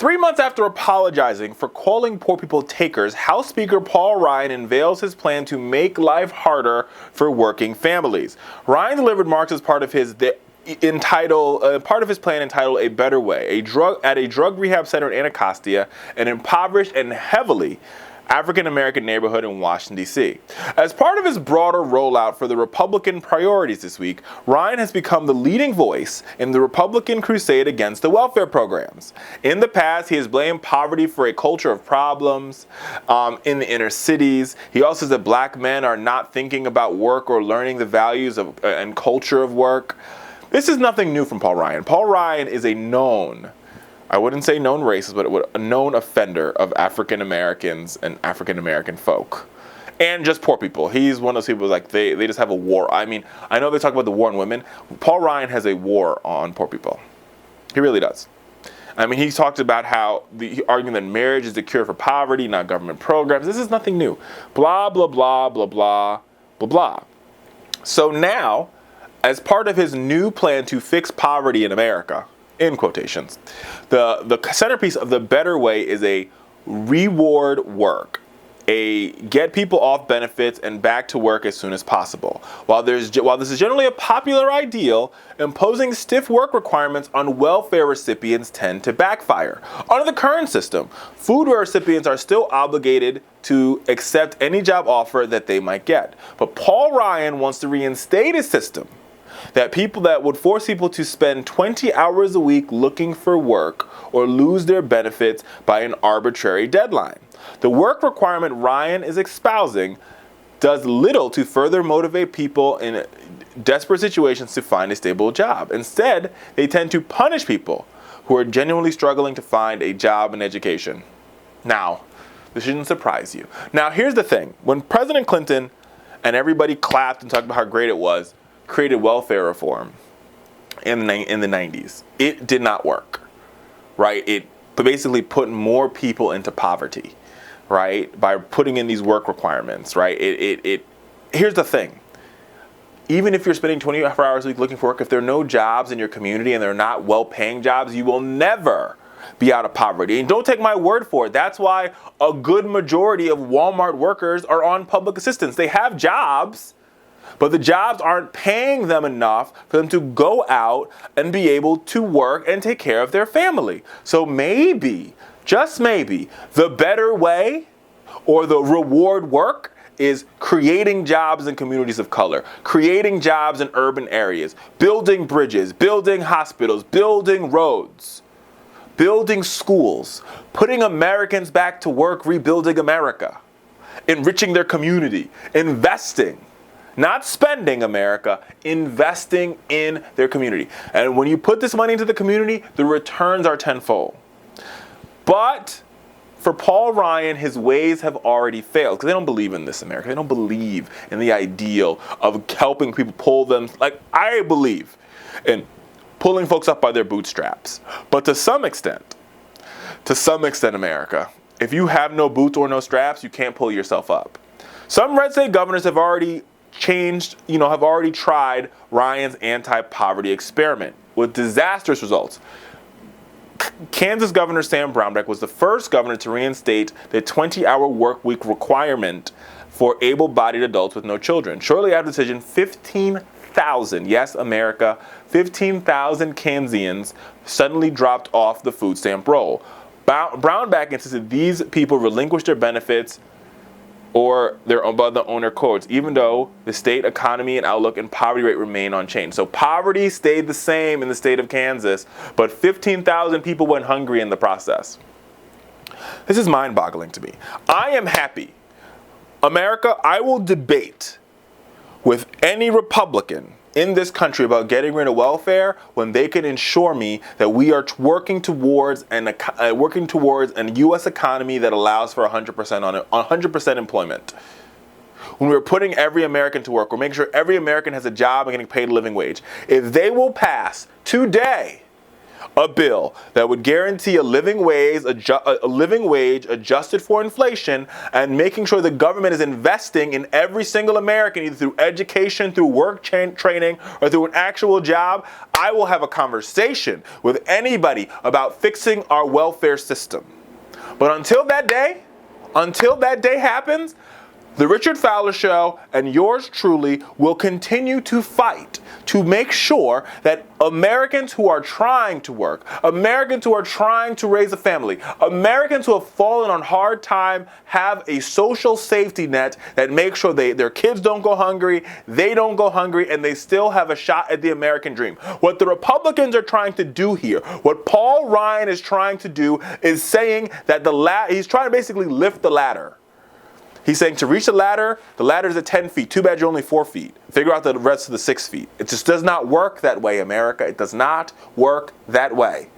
3 months after apologizing for calling poor people takers, House Speaker Paul Ryan unveils his plan to make life harder for working families. Ryan delivered remarks as part of his plan entitled "A Better Way," at a drug rehab center in Anacostia, an impoverished and heavily African-American neighborhood in Washington, D.C. As part of his broader rollout for the Republican priorities this week, Ryan has become the leading voice in the Republican crusade against the welfare programs. In the past, he has blamed poverty for a culture of problems in the inner cities. He also says that black men are not thinking about work or learning the values of and culture of work. This is nothing new from Paul Ryan. Paul Ryan is a known, I wouldn't say known racist, but a known offender of African Americans and African American folk. And just poor people. He's one of those people like they just have a war. I mean, I know they talk about the war on women. Paul Ryan has a war on poor people. He really does. I mean, he talked about how arguing that marriage is the cure for poverty, not government programs. This is nothing new. Blah, blah, blah, blah, blah, blah, blah. So now, as part of his new plan to fix poverty in America, in quotations, the centerpiece of the Better Way is a reward work, a get people off benefits and back to work as soon as possible. While this is generally a popular ideal, imposing stiff work requirements on welfare recipients tend to backfire. Under the current system, food recipients are still obligated to accept any job offer that they might get. But Paul Ryan wants to reinstate a system that would force people to spend 20 hours a week looking for work or lose their benefits by an arbitrary deadline. The work requirement Ryan is espousing does little to further motivate people in desperate situations to find a stable job. Instead, they tend to punish people who are genuinely struggling to find a job and education. Now, this shouldn't surprise you. Now, here's the thing. When President Clinton and everybody clapped and talked about how great it was, created welfare reform in the 90s, it did not work, right? It basically put more people into poverty, right? By putting in these work requirements, right? Here's the thing. Even if you're spending 24 hours a week looking for work, if there are no jobs in your community and they're not well-paying jobs, you will never be out of poverty. And don't take my word for it. That's why a good majority of Walmart workers are on public assistance. They have jobs, but the jobs aren't paying them enough for them to go out and be able to work and take care of their family. So maybe, just maybe, the better way or the reward work is creating jobs in communities of color, creating jobs in urban areas, building bridges, building hospitals, building roads, building schools, putting Americans back to work, rebuilding America, enriching their community, investing. Not spending America, investing in their community. And when you put this money into the community, the returns are tenfold. But for Paul Ryan, his ways have already failed because they don't believe in this America. They don't believe in the ideal of helping people pull them, like I believe in pulling folks up by their bootstraps. But to some extent, America, if you have no boots or no straps, you can't pull yourself up. Some red state governors have already have already tried Ryan's anti-poverty experiment with disastrous results. Kansas Governor Sam Brownback was the first governor to reinstate the 20-hour work week requirement for able-bodied adults with no children. Shortly after the decision, 15,000, yes, America, 15,000 Kansans suddenly dropped off the food stamp roll. Brownback insisted these people relinquish their benefits or their own accords, even though the state economy and outlook and poverty rate remain unchanged. So poverty stayed the same in the state of Kansas, but 15,000 people went hungry in the process. This is mind-boggling to me. I am happy. America, I will debate with any Republican in this country about getting rid of welfare when they can ensure me that we are working towards a U.S. economy that allows for 100% employment. When we're putting every American to work, we're making sure every American has a job and getting paid a living wage. If they will pass today a bill that would guarantee a living wage adjusted for inflation, and making sure the government is investing in every single American, either through education, through work training, or through an actual job, I will have a conversation with anybody about fixing our welfare system. But until that day happens, the Richard Fowler Show and yours truly will continue to fight to make sure that Americans who are trying to work, Americans who are trying to raise a family, Americans who have fallen on hard time have a social safety net that makes sure their kids don't go hungry, they don't go hungry, and they still have a shot at the American dream. What the Republicans are trying to do here, what Paul Ryan is trying to do, is saying that he's trying to basically lift the ladder. He's saying to reach the ladder is at 10 feet. Too bad you're only 4 feet. Figure out the rest of the 6 feet. It just does not work that way, America. It does not work that way.